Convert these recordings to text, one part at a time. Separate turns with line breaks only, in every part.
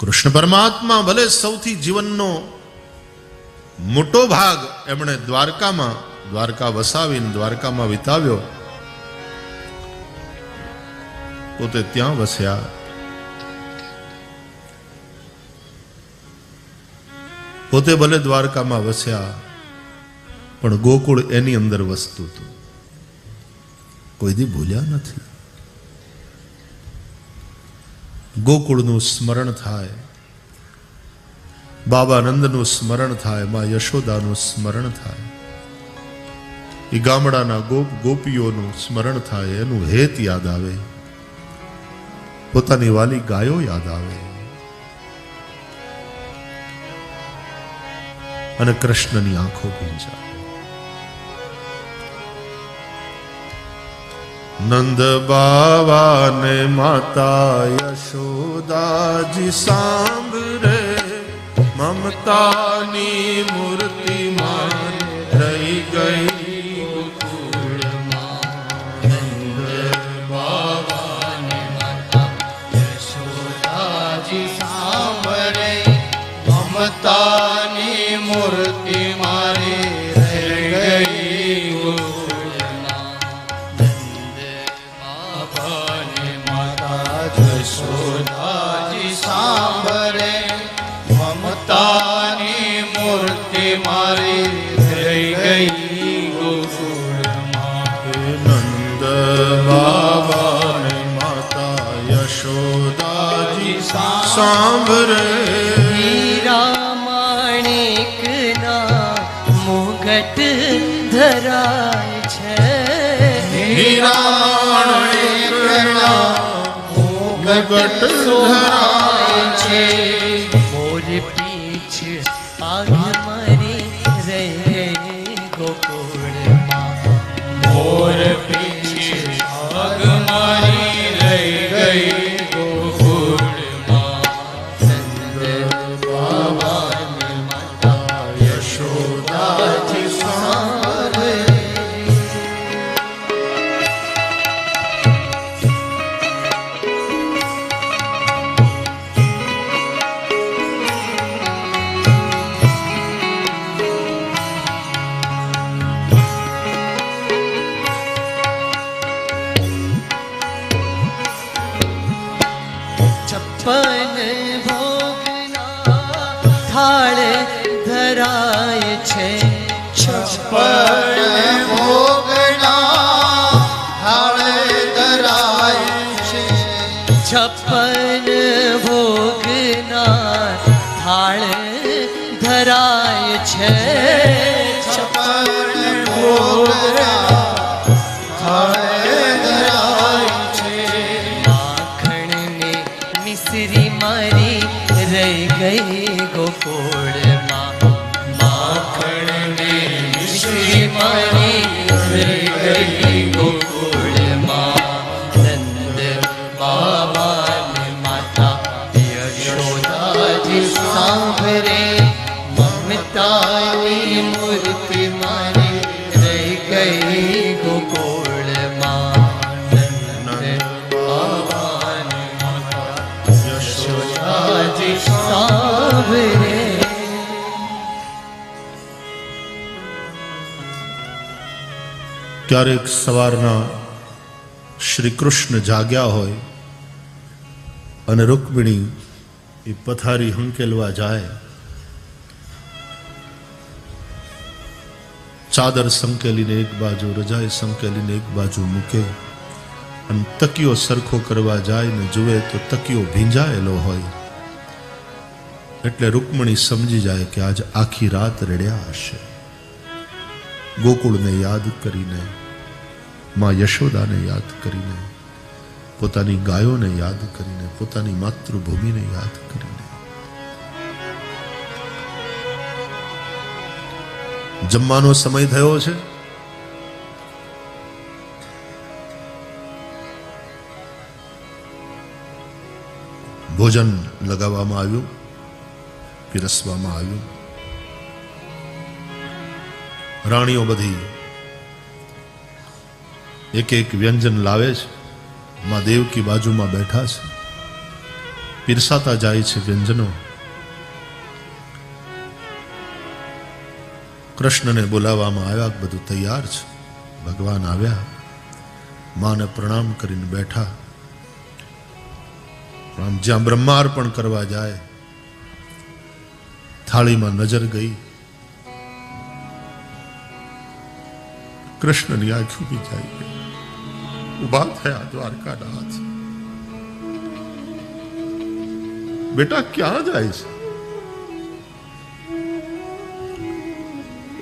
કૃષ્ણ પરમાત્મા ભલે સૌથી જીવનનો મોટો ભાગ એમણે દ્વારકા વસાવીને દ્વારકામાં વિતાવ્યો, પોતે ત્યાં વસ્યા. પોતે ભલે દ્વારકામાં વસ્યા, પણ ગોકુળ એની અંદર વસતું હતું. કોઈ દી ભૂલ્યા નથી. ગોકુળનું સ્મરણ થાય, બાબા નંદનું સ્મરણ થાય, માં યશોદાનું સ્મરણ થાય, એ ગામડાના ગોપીઓનું સ્મરણ થાય, એનું હેત યાદ આવે, પોતાની વાલી ગાયો યાદ આવે, અને કૃષ્ણની આંખો ભીંજાય. નંદ બાવા ને માતા યશોદાજી સાંભળે, મમતાની મૂર્તિ માં રહી ગઈ ગોકુળમાં. નંદ બાવા ને માતા યશોદાજી સાંભળે, મમતાની મૂર્તિ મારી રહી ગઈ ગોકુળમાં. યશોદાજી સાંભળે, મમતાની મૂર્તિ મારી રહી ગઈ ગોકુળમાં. નંદ બાબા ને માતા યશોદાજી સાંભળે,
હીરા માણેકના મુગટ ધરાય છે.
હીરા માણેકના મુગટ ધરાય છે.
મોર પીછ આગ મારી રહે ગોકુળમાં.
મોર પીછ આગ મારી રહી ગઈ ગોકુળમાં. નંદ બાબા ને માતા યશોદાજી સાંભળે.
છપ્પન ભોગના થાળ ધરાય છે.
છપ્પન ભોગના થાળ ધરાય છે.
છપ્પન ભોગના થાળ ધરાય છે.
છપ્પન ભોગના થાળ ધરાય છે.
માખણને મિશ્રી મારી રહી ગઈ ગોકુળમાં. માખણને મિશ્રી મારી રહી ગઈ ગોકુળમાં. નંદ બાબા ને માતા યશોદાજી સાંભળે, મમતાની મૂર્તિ મારી રહી ગઈ ગોકુળમાં. નંદ બાબા ને માતા યશોદાજી સાંભળે.
ક્યારેક સવારના શ્રી કૃષ્ણ જાગ્યા હોય અને રૂકમિણી એ પથારી હંકેલવા જાય, ચાદર સંકેલીને એક બાજુ, રજાઈ સંકેલીને એક બાજુ મૂકે અને તકિયો સરખો કરવા જાય ને જુએ તો તકિયો ભીંજાયેલો હોય, એટલે રૂકમિણી સમજી જાય કે આજ આખી રાત રડ્યા હશે. ગોકુળને યાદ કરીને, માં યશોદાને યાદ કરીને, પોતાની ગાયોને યાદ કરીને, પોતાની માતૃભૂમિને યાદ કરીને. જમવાનો સમય થયો છે. ભોજન લગાવવામાં આવ્યું, પીરસવામાં આવ્યું. રાણીઓ બધી એક એક વ્યંજન લાવે છે. માં દેવકી બાજુમાં બેઠા છે. પીરસાતા જાય છે વ્યંજનો. કૃષ્ણને બોલાવવામાં આવ્યા, બધું તૈયાર છે. ભગવાન આવ્યા, માને પ્રણામ કરીને બેઠા. આમ જ્યાં બ્રહ્માર્પણ કરવા જાય, થાળીમાં નજર ગઈ, કૃષ્ણની આંખો બી જાય ગઈ. ઉભા થયા દ્વારકાનાથ. બેટા ક્યાં જાય છે?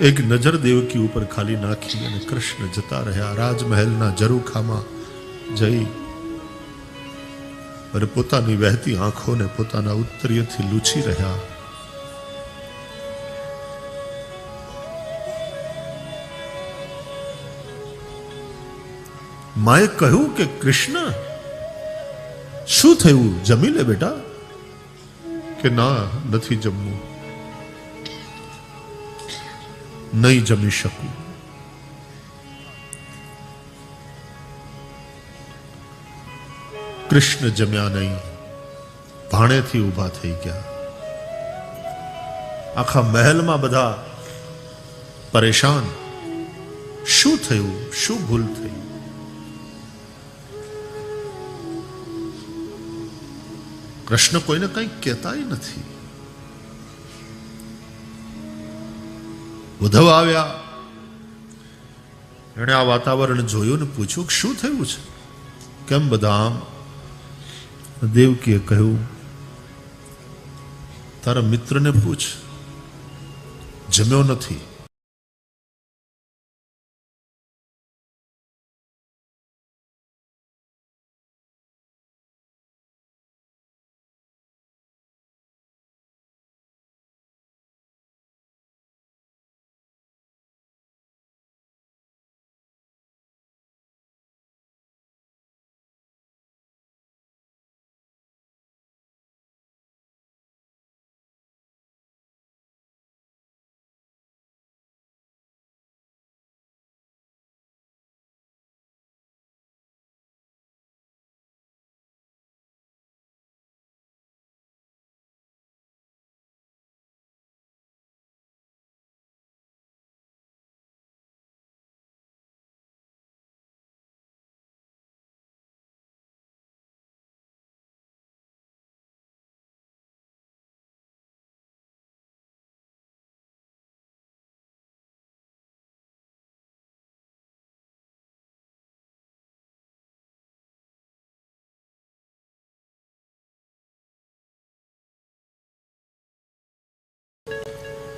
એક નજર દેવકી ઉપર ખાલી નાખી અને કૃષ્ણ જતા રહ્યા. રાજમહેલના ઝરૂખામાં જઈ અને પોતાની વહેતી આંખોને પોતાના ઉત્તરીયથી લૂછી રહ્યા. માએ કહ્યું કે કૃષ્ણ શું થયું, જમી લે બેટા. કે ના, નથી જમવું, નહીં જમી શકું. કૃષ્ણ જમ્યા નહીં, ભાણેથી ઊભા થઈ ગયા. આખા મહેલમાં બધા પરેશાન. શું થયું, શું ભૂલ થઈ? કૃષ્ણ કોઈને કંઈ કહેતાય નથી. ઉદ્ધવ આવ્યા, એણે આ વાતાવરણ જોયું ને પૂછ્યું શું થયું છે, કેમ બધા આમ? દેવકીએ કહ્યું, તારા મિત્રને પૂછ, જમ્યો નથી.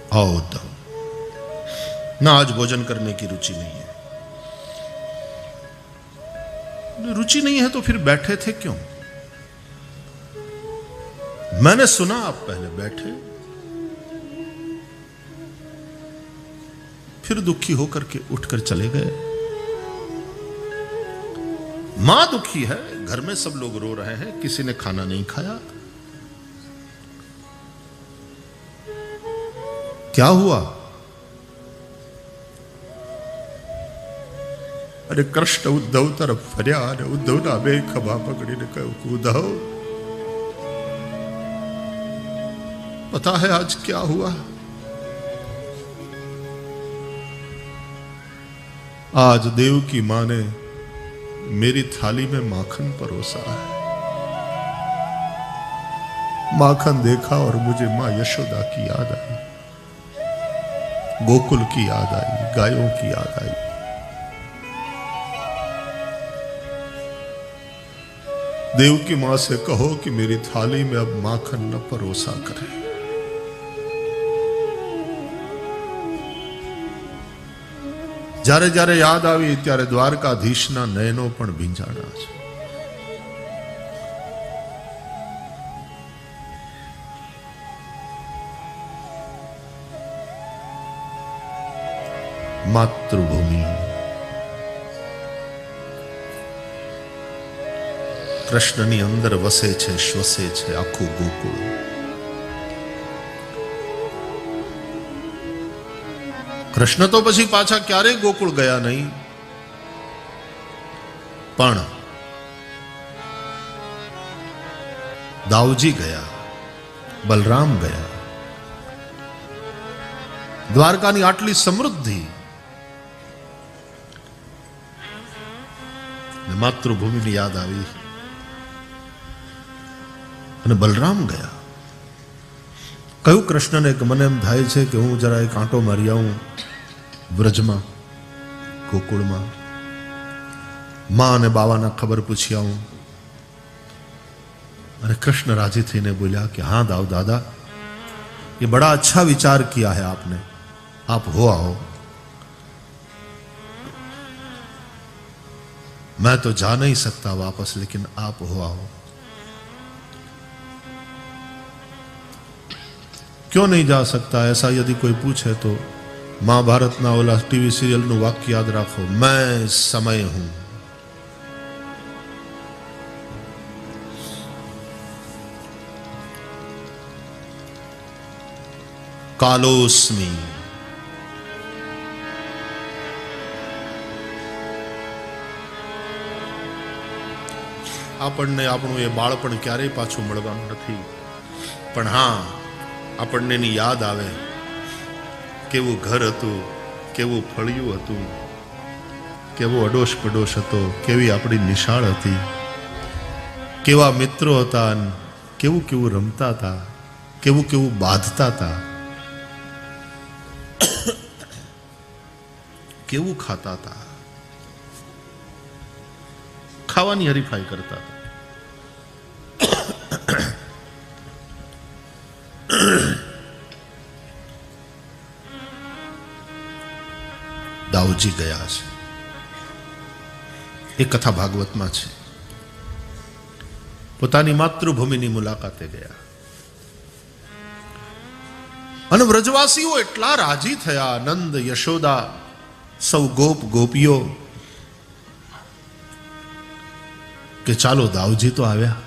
आओ उद्धव, ना आज भोजन करने की रुचि नहीं है. रुचि नहीं है तो फिर बैठे थे क्यों? मैंने सुना आप पहले बैठे, फिर दुखी होकर के उठकर चले गए. मां दुखी है, घर में सब लोग रो रहे हैं, किसी ने खाना नहीं खाया. क्या हुआ? अरे कृष्ण उद्धव तरफ फर्या અને ઉદ્ધવના બે ખભા પકડીને કહ્યું કે ઉद्धव, पता है आज क्या हुआ? आज देवकी मां ने मेरी थाली में माखन परोसा है. माखन देखा और मुझे मां यशोदा की याद आई, गोकुल की याद आई, गायों की याद आई. देवकी मां से कहो कि मेरी थाली में अब माखन न परोसा करे. જ્યારે જ્યારે યાદ આવી ત્યારે દ્વારકાધીશના નયનો પણ ભીંજાણા છે. માતૃભૂમિ કૃષ્ણની અંદર વસે છે, શ્વસે છે આખું ગોકુળ. કૃષ્ણ તો પછી પાછા ક્યારેય ગોકુળ ગયા નહીં, પણ દાઉજી ગયા, બલરામ ગયા. દ્વારકાની આટલી સમૃદ્ધિ ને માતૃભૂમિની યાદ આવી અને બલરામ ગયા. કયું કૃષ્ણને કે મને એમ થાય છે કે હું જરા એક આંટો મારી આવું વ્રજમાં, ગોકુળમાં, માં અને બાવાના ખબર પૂછી આવું. અને कृष्ण राजी थीने बोला कि हाँ दाऊ दादा, ये बड़ा अच्छा विचार किया है आपने, आप हो आओ. मैं तो जा नहीं सकता वापस, लेकिन आप हो आओ. क्यों नहीं जा सकता? ऐसा यदि कोई पूछे तो महाभारत ना ओला टीवी सीरियल नु वाक्य याद राखो, मैं समय हूं. કાલોસ્મી. આપણને આપણું એ બાળપણ ક્યારેય પાછું મળવાનું નથી, પણ હા, આપણને એની યાદ આવે કેવું ઘર હતું, કેવું ફળિયું હતું, કેવો અડોશ પડોશ હતો, કેવી આપણી નિશાળ હતી, કેવા મિત્રો હતા, કેવું કેવું રમતા હતા, કેવું કેવું બાંધતા હતા, કેવું ખાતા હતા, ખાવાની હરીફાઈ કરતા હતા. દાઉજી ગયા છે, એ કથા ભાગવતમાં છે. પોતાની માતૃભૂમિની મુલાકાતે ગયા અને વ્રજવાસીઓ એટલા રાજી થયા, નંદ, યશોદા, સૌ ગોપ ગોપીઓ, કે ચાલો દાઉજી તો આવ્યા.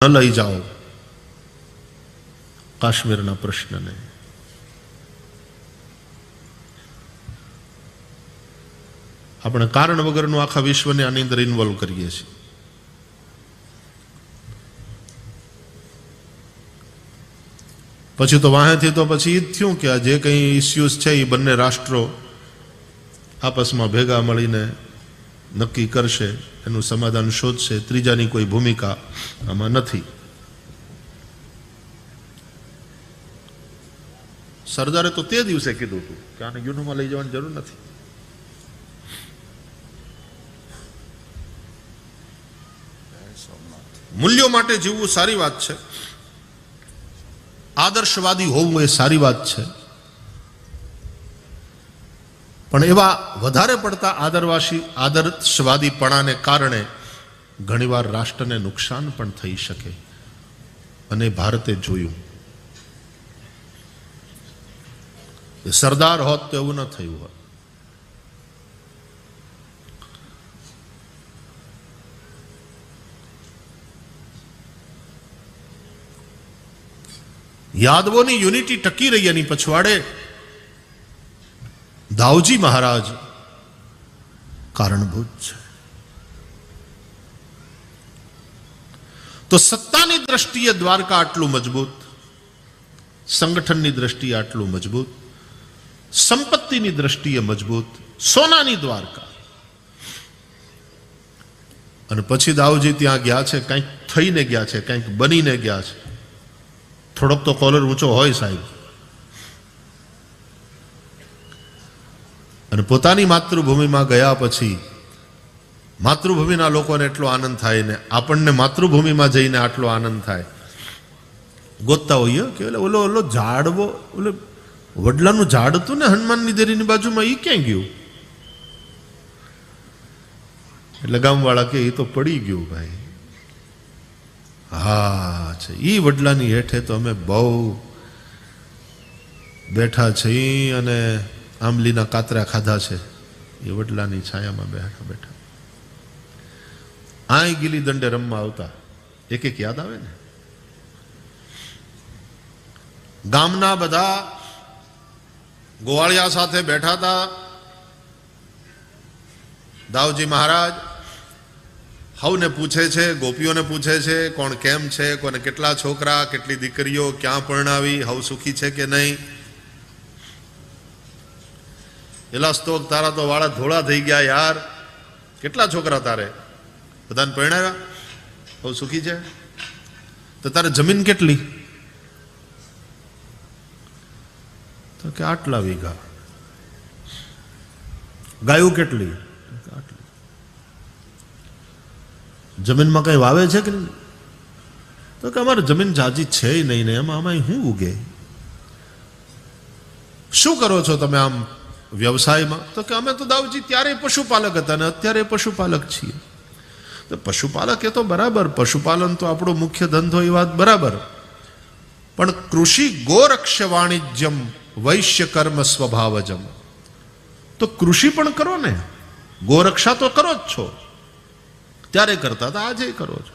ન લઈ જાઓ કાશ્મીરના પ્રશ્નને. આપણે કારણ વગરનું આખા વિશ્વને આની અંદર ઇન્વોલ્વ કરીએ છીએ. પછી તો વાહેથી તો પછી એ જ થયું કે આ જે કંઈ ઇસ્યુઝ છે એ બંને રાષ્ટ્રો આપસમાં ભેગા મળીને નક્કી કરશે, એનું સમાધાન શોધશે. ત્રીજાની કોઈ ભૂમિકા આમાં નથી. સરદારે તો તે દિવસે કીધું હતું કે આને યુદ્ધમાં લઈ જવાની જરૂર નથી. મૂલ્યો માટે જીવવું સારી વાત છે, આદર્શવાદી હોવું એ સારી વાત છે, પણ એવા વધારે પડતા આદર્શવાદીપણાને કારણે ઘણીવાર રાષ્ટ્રને નુકસાન પણ થઈ શકે. અને ભારતે જોયું. સરદાર હોત તો એવું ન થયું હોત. યાદવોની યુનિટી ટકી રહી એની પછવાડે દાઉજી મહારાજ કારણભૂત છે. તો સત્તાની દ્રષ્ટિએ દ્વારકા આટલું મજબૂત, સંગઠનની દ્રષ્ટિએ આટલું મજબૂત, સંપત્તિની દ્રષ્ટિએ મજબૂત, સોનાની દ્વારકા. અને પછી દાઉજી ત્યાં ગયા છે, કંઈક થઈને ગયા છે, કંઈક બનીને ગયા છે. થોડોક તો કોલર ઊંચો હોય સાહેબ. અને પોતાની માતૃભૂમિમાં ગયા પછી માતૃભૂમિના લોકોને એટલો આનંદ થાય ને આપણને માતૃભૂમિમાં જઈને આટલો આનંદ થાય. ગોતતા હોઈએ કે ઓલો ઓલો ઝાડવો, ઓલો વડલાનું ઝાડ હતું ને હનુમાનની દેરીની બાજુમાં, એ ક્યાં ગયું? એટલે ગામવાળા કે એ તો પડી ગયું ભાઈ. હા છે, એ વડલાની હેઠે તો અમે બહુ બેઠા છીએ અને આંબલીના કાતરા ખાધા છે. એ વડલાની છાયામાં બેઠા બેઠા આય ગીલી દંડે રમવા આવતા. એક એક યાદ આવે ને. ગામના બધા ગોવાળિયા સાથે બેઠા હતા. દાઉજી મહારાજ હવને પૂછે છે, ગોપીઓને પૂછે છે કોણ કેમ છે, કોને કેટલા છોકરા, કેટલી દીકરીઓ, ક્યાં પરણાવી, હવ સુખી છે કે નહીં. એલા સ્તોક, તારા તો વાળા ધોળા થઈ ગયા યાર, કેટલા છોકરા તારે? બધાને પરણાવ્યા? હવ સુખી છે? તો તારે જમીન કેટલી? તો કે આટલા વીઘા. ગાયું કેટલી? જમીનમાં કઈ વાવે છે કે નહીં? તો કે અમારે જમીન જાજી છે નહીં ને એમાં આમાં શું ઉગે? શું કરો છો તમે આમ વ્યવસાયમાં? તો કે અમે તો દાઉજી ત્યારે પશુપાલક હતા ને અત્યારે પશુપાલક છીએ. તો પશુપાલક એ તો બરાબર, પશુપાલન તો આપણો મુખ્ય ધંધો, એ વાત બરાબર. પણ કૃષિ ગોરક્ષ વાણિજ્યમ વૈશ્ય કર્મ સ્વભાવજમ. તો કૃષિ પણ કરો ને, ગોરક્ષા તો કરો જ છો, ત્યારે કરતા હતા, આજે કરો છો.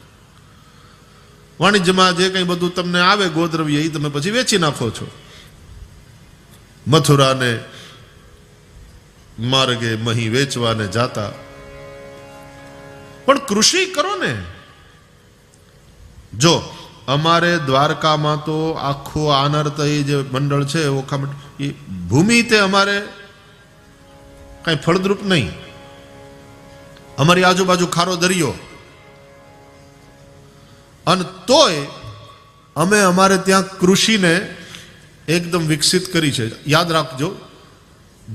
વાણિજ્યમાં જે કંઈ બધું તમને આવે ગોદ્રવ્ય એ તમે પછી વેચી નાખો છો. મથુરાને માર્ગે મહી વેચવાને જાતા. પણ કૃષિ કરો ને. જો અમારે દ્વારકામાં તો આખું આનર્ત એ જે મંડળ છે એ ભૂમિ તે અમારે કઈ ફળદ્રુપ નહીં. અમારી આજુબાજુ ખારો દરિયો, અને તોય અમે અમારે ત્યાં કૃષિને એકદમ વિકસિત કરી છે. યાદ રાખજો,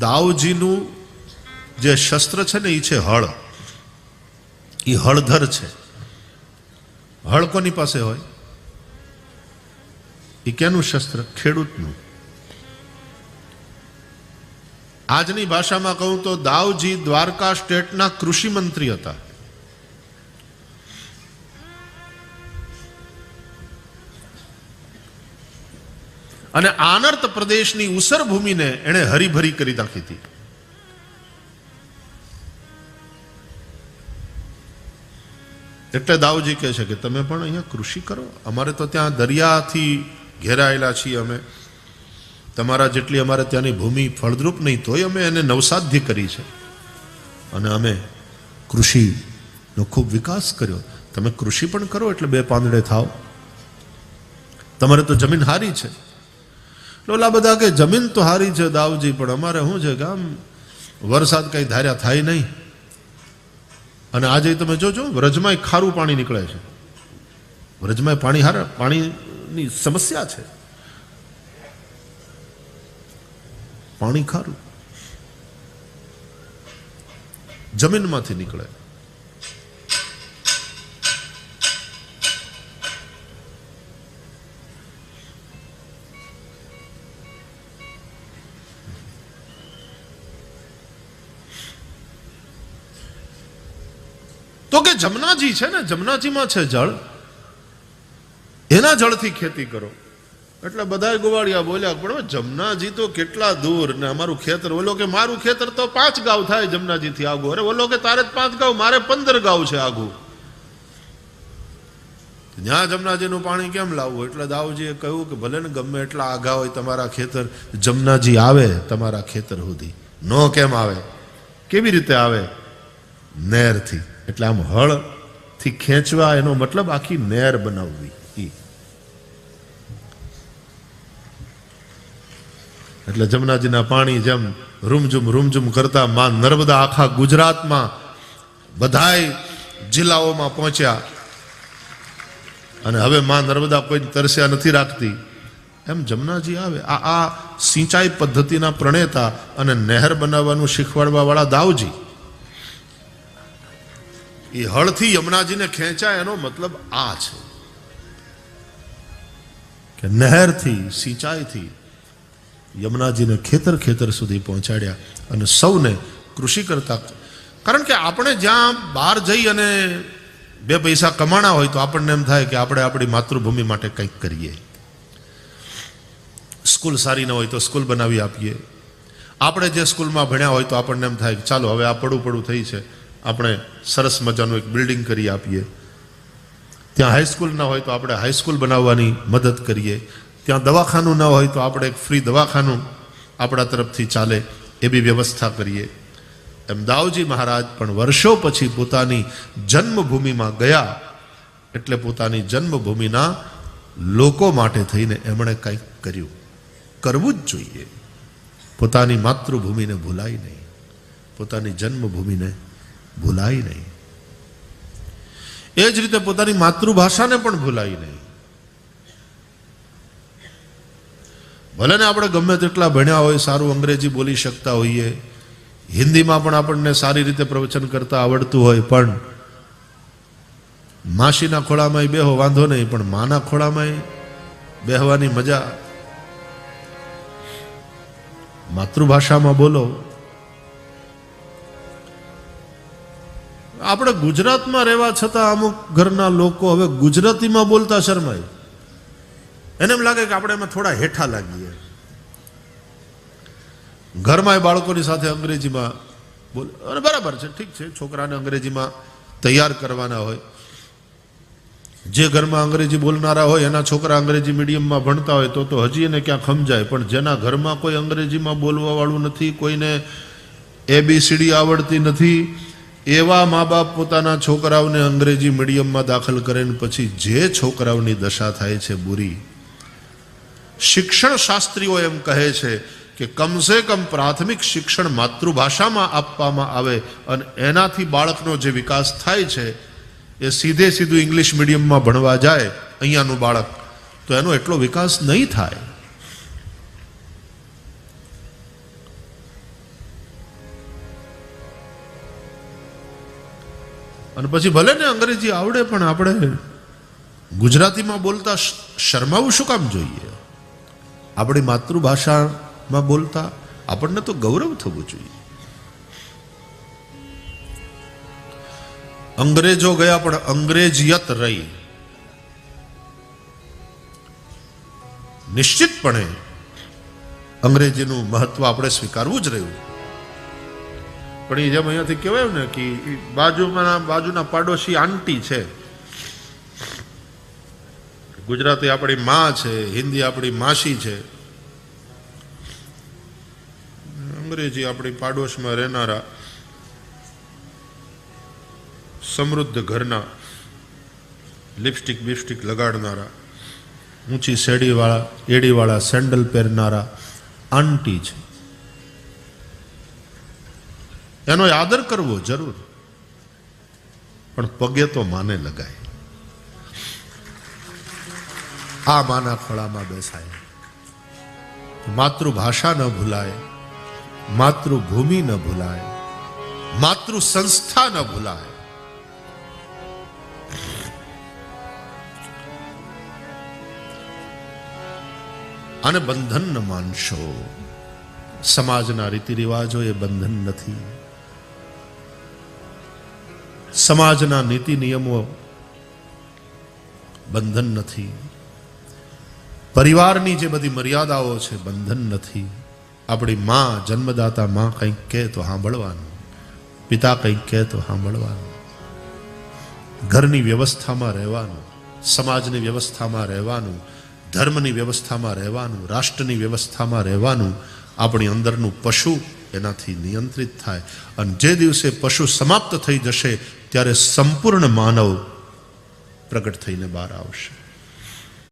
દાઉજીનું જે શસ્ત્ર છે ને એ છે હળ. એ હળધર છે. હળ કોની પાસે હોય? એ કેનું શસ્ત્ર? ખેડૂતનું. આજની ભાષામાં કહું તો દાઉજી દ્વારકા સ્ટેટના કૃષિ મંત્રી હતા. અને આનર્ત પ્રદેશની ઉસર ભૂમિને એણે હરીભરી કરી નાખી હતી. એટલે દાઉજી કહે છે કે તમે પણ અહીંયા કૃષિ કરો. અમારે તો ત્યાં દરિયાથી ઘેરાયેલા છીએ અમે, તમારા જેટલી અમારે ત્યાંની ભૂમિ ફળદ્રુપ નહીં, તોય અમે એને નવસાધ્ય કરી છે અને અમે કૃષિનો ખૂબ વિકાસ કર્યો. તમે કૃષિ પણ કરો એટલે બે પાંદડે થાવ. તમારે તો જમીન હારી છે. ઓલા બધા કે જમીન તો હારી છે દાઉજી, પણ અમારે શું છે કે આમ વરસાદ કંઈ ધાર્યા થાય નહીં. અને આજે તમે જોજો વ્રજમાં ખારું પાણી નીકળે છે. વ્રજમાં પાણીની સમસ્યા છે. પાણી ખારું જમીનમાંથી નીકળે. તો કે જમનાજી છે ને, જમનાજીમાં છે જળ, એના જળથી ખેતી કરો. એટલે બધા ગોવાળિયા બોલ્યા પણ જમનાજી તો કેટલા દૂર ને અમારું ખેતર. ઓલો કે મારું ખેતર તો 5 ગાવ થાય જમનાજીથી આગું. અરે ઓલો કે તારે 5 ગાવ, મારે 15 ગાવ છે આગું. ત્યાં જમનાજીનું પાણી કેમ લાવવું? એટલે દાઉજીએ કહ્યું કે ભલે ને ગમે એટલા આઘા હોય તમારા ખેતર, જમનાજી આવે તમારા ખેતર સુધી. નો કેમ આવે? કેવી રીતે આવે? નહેરથી. એટલે આમ હળથી ખેંચવા, એનો મતલબ આખી નહેર બનાવવી. એટલે જમનાજીના પાણી જેમ રૂમઝુમ કરતા માં નર્મદા આખા ગુજરાતમાં બધાય જિલ્લાઓમાં પહોંચ્યા અને હવે માં નર્મદા કોઈ તરસ્યા નથી રાખતી, એમ જમનાજી આવે. આ સિંચાઈ પદ્ધતિના પ્રણેતા અને નહેર બનાવવાનું શીખવાડવા વાળા દાઉજી, એ હળથી યમુનાજીને ખેંચાય એનો મતલબ આ છે કે નહેરથી, સિંચાઈથી યમુનાજીને ખેતર સુધી પહોંચાડ્યા અને સૌને કૃષિ કરતા. કારણ કે આપણે જ્યાં બહાર જઈ અને 2 પૈસા કમાણા હોય તો આપણને એમ થાય કે આપણે આપણી માતૃભૂમિ માટે કંઈક કરીએ. સ્કૂલ સારી ન હોય તો સ્કૂલ બનાવી આપીએ. આપણે જે સ્કૂલમાં ભણ્યા હોય તો આપણને એમ થાય કે ચાલો હવે આ પડું થઈ છે, આપણે સરસ મજાનું એક બિલ્ડિંગ કરી આપીએ. ત્યાં હાઈસ્કૂલ ના હોય તો આપણે હાઈસ્કૂલ બનાવવાની મદદ કરીએ. ત્યાં દવાખાનું ન હોય તો આપણે એક ફ્રી દવાખાનું આપણા તરફથી ચાલે એવી વ્યવસ્થા કરીએ. એમ દાઉજી મહારાજ પણ વર્ષો પછી પોતાની જન્મભૂમિમાં ગયા એટલે પોતાની જન્મભૂમિના લોકો માટે થઈને એમણે કંઈક કર્યું. કરવું જ જોઈએ. પોતાની માતૃભૂમિને ભૂલાય નહીં, પોતાની જન્મભૂમિને ભૂલાય નહીં. એ જ રીતે પોતાની માતૃભાષાને પણ ભૂલાય નહીં. ભલે ને આપણે ગમે તેટલા ભણ્યા હોય, સારું અંગ્રેજી બોલી શકતા હોઈએ, હિન્દીમાં પણ આપણને સારી રીતે પ્રવચન કરતા આવડતું હોય, પણ માસીના ખોળામાં બેહો વાંધો નહીં, પણ માના ખોળામાં બેહવાની મજા માતૃભાષામાં બોલો. આપણે ગુજરાતમાં રહેવા છતાં અમુક ઘરના લોકો હવે ગુજરાતીમાં બોલતા શરમાય. એને એમ લાગે કે આપણે એમાં થોડા હેઠા લાગીએ. ઘરમાં બાળકોની સાથે અંગ્રેજીમાં બોલે, અને બરાબર છે, ઠીક છે, છોકરાને અંગ્રેજીમાં તૈયાર કરવાના હોય. જે ઘરમાં અંગ્રેજી બોલનારા હોય એના છોકરા અંગ્રેજી મીડિયમમાં ભણતા હોય તો હજી એને ક્યાં સમજાય. પણ જેના ઘરમાં કોઈ અંગ્રેજીમાં બોલવા વાળું નથી, કોઈને ABCD આવડતી નથી, એવા મા બાપ પોતાના છોકરાઓને અંગ્રેજી મીડિયમમાં દાખલ કરે ને પછી જે છોકરાઓની દશા થાય છે બુરી. શિક્ષણ શાસ્ત્રીઓ એમ કહે છે કે કમસે કમ પ્રાથમિક શિક્ષણ માતૃભાષામાં આપવામાં આવે અને એનાથી બાળકનો જે વિકાસ થાય છે એ સીધું ઇંગ્લિશ મીડિયમમાં ભણવા જાય અહીંયાનું બાળક, તો એનો એટલો વિકાસ નહીં થાય. અને પછી ભલે ને અંગ્રેજી આવડે પણ આપણે ગુજરાતીમાં બોલતા શરમાવું શું કામ જોઈએ? આપણી માતૃભાષામાં બોલતા આપણને તો ગૌરવ થવું જોઈએ. અંગ્રેજો ગયા પણ અંગ્રેજીયત રહી. નિશ્ચિતપણે અંગ્રેજીનું મહત્વ આપણે સ્વીકારવું જ રહ્યું. પણ એ જેમ અહીંયાથી કહેવાય ને કે બાજુના પાડોશી આંટી છે, ગુજરાતી આપણી માં છે, હિન્દી આપણી માસી છે, અંગ્રેજી આપણી પાડોશમાં રહેનારા સમૃદ્ધ ઘરના લિપસ્ટિક બિપસ્ટિક લગાડનારા, ઊંચી શેડીવાળા એડીવાળા સેન્ડલ પહેરનારા આંટી છે. એનો આદર કરવો જરૂર, પણ પગે તો માને લગાય. આ માના ખોળામાં બેસાય. માતૃભાષા ન ભૂલાય, માતૃભૂમિ ન ભૂલાય, માતૃ સંસ્થા ન ભૂલાય. અને બંધન ન માનશો. સમાજના રીતિ રિવાજો એ બંધન નથી. સમાજના નીતિ નિયમો બંધન નથી. પરિવારની જે બધી મર્યાદાઓ છે બંધન નથી. આપણી માં, જન્મદાતા માં કંઈક કહે તો સાંભળવાનું, પિતા કંઈક કહે તો સાંભળવાનું, ઘરની વ્યવસ્થામાં રહેવાનું, સમાજની વ્યવસ્થામાં રહેવાનું, ધર્મની વ્યવસ્થામાં રહેવાનું, રાષ્ટ્રની વ્યવસ્થામાં રહેવાનું. આપણી અંદરનું પશુ એનાથી નિયંત્રિત થાય. અને જે દિવસે પશુ સમાપ્ત થઈ જશે ત્યારે સંપૂર્ણ માનવ પ્રગટ થઈને બહાર આવશે.